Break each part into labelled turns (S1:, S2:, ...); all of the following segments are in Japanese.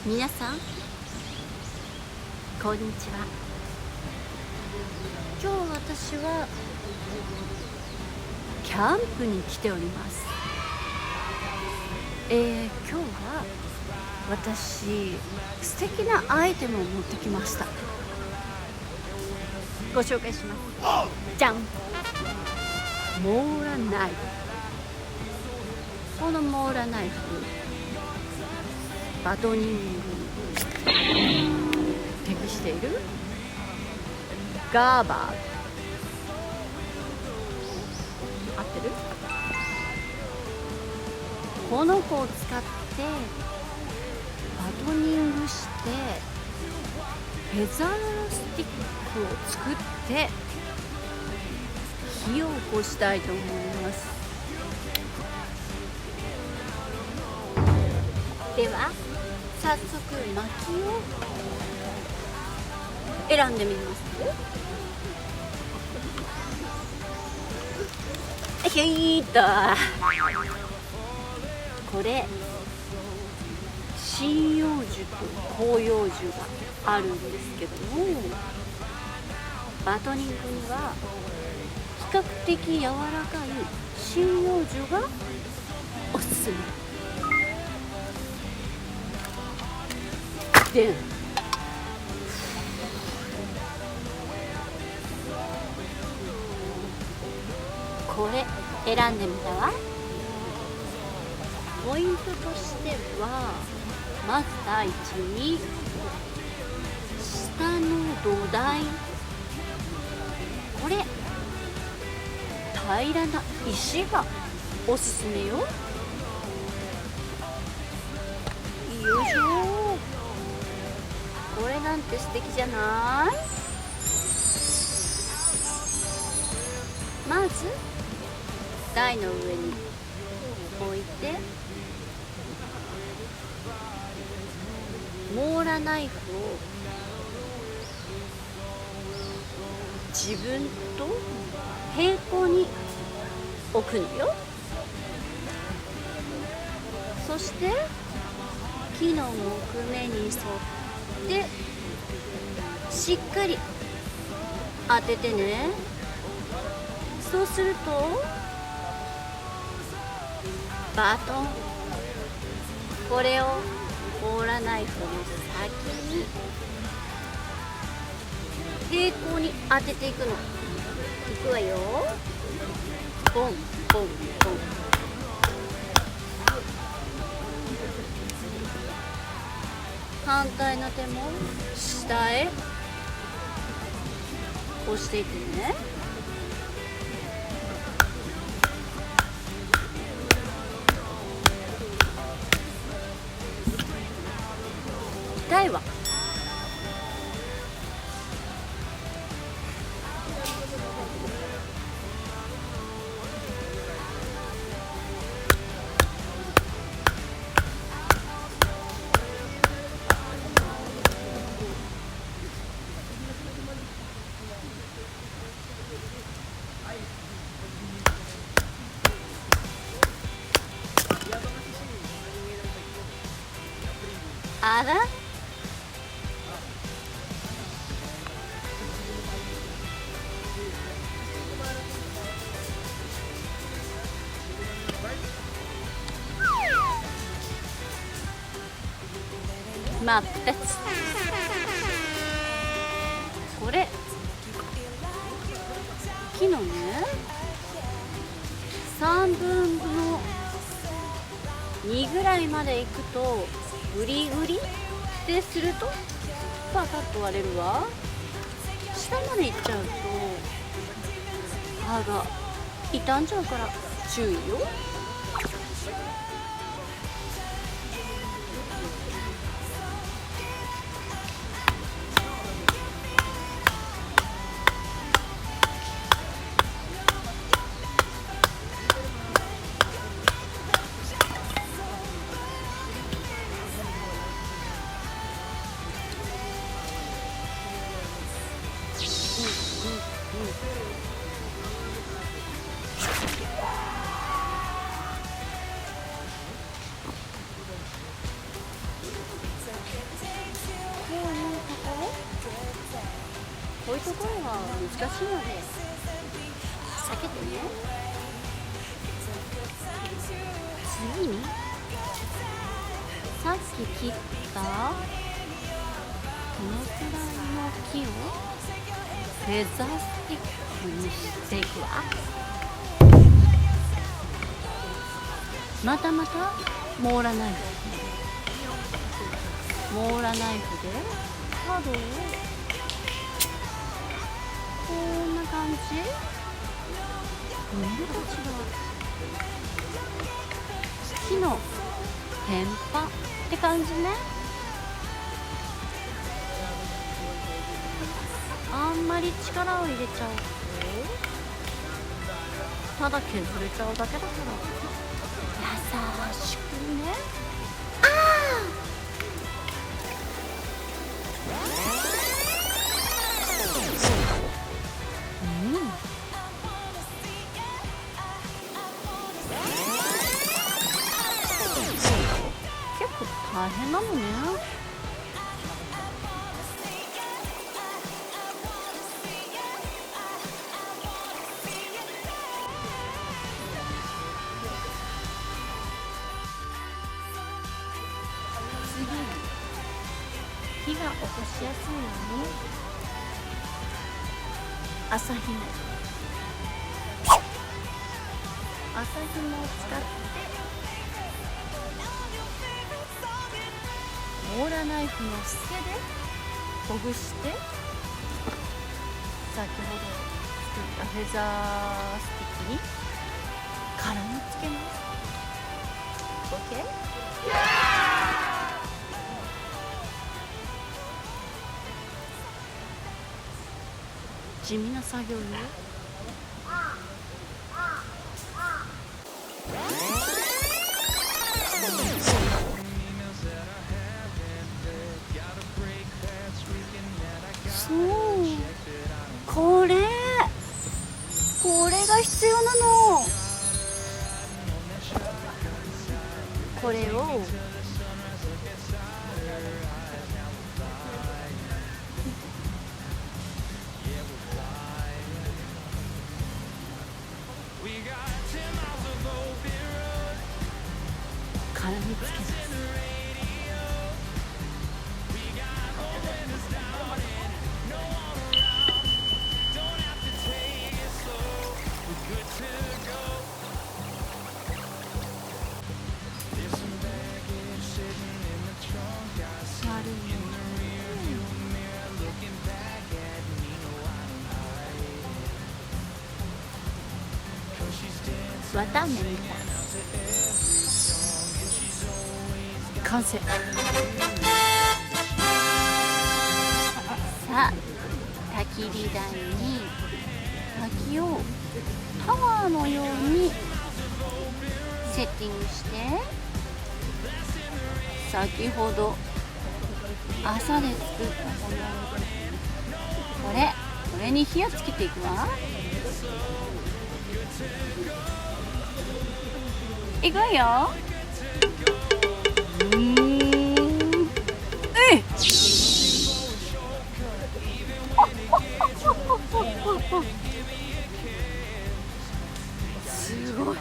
S1: 皆さんこんにちは。今日私はキャンプに来ております。今日は私素敵なアイテムを持ってきました。ご紹介します。じゃん、モーラナイフ。このモーラナイフ、バドニングに適しているガーバー、合ってる？この子を使ってバドニングしてフェザースティックを作って火を起こしたいと思います。では早速薪を選んでみます。ひいっとこれ針葉樹と広葉樹があるんですけども、バドニングには比較的柔らかい針葉樹がおすすめで、これ選んでみたわ。ポイントとしては、まず第一に下の土台、これ平らな石がおすすめよ。よいしょ。これなんて素敵じゃない？まず台の上に置いて、モーラナイフを自分と平行に置くのよ。そして木の木目に沿ってしっかり当ててね。そうするとバトン、これをモーラナイフの先に平行に当てていくの。いくわよ。ボンボンボン。反対の手も下へ押していってね。痛いわ。あら？真っ二つ。これ木のね3分の2ぐらいまでいくとグリグリってするとパカッと割れるわ。下までいっちゃうと歯が傷んじゃうから注意よ。難しいので避けてね。次にさっき切ったこのくらいの木をフェザースティックにしていくわ。またまたモーラナイフで角をこんな感じ。木の天板って感じね。あんまり力を入れちゃうとただ削れちゃうだけだから優しくね。結構大変なのね。火が起こしやすいように麻ひもを使ってモーラナイフの背でほぐして先ほど作ったフェザースティックに絡みつけます。 OK？地味な作業よ。そう、これが必要なの。これを絡みつけます。わたあめみたい。完成。さあ、焚き火台に薪をタワーのようにセッティングして、先ほど朝で作ったこれに火をつけていくわ。いくわよ。すごい。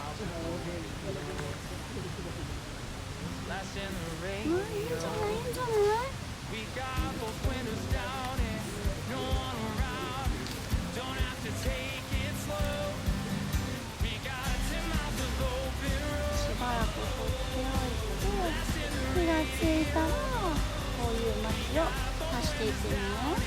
S1: いいんじゃない？しばらく放っておいて、火がついたらこういう薪を足していってみよう。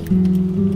S1: う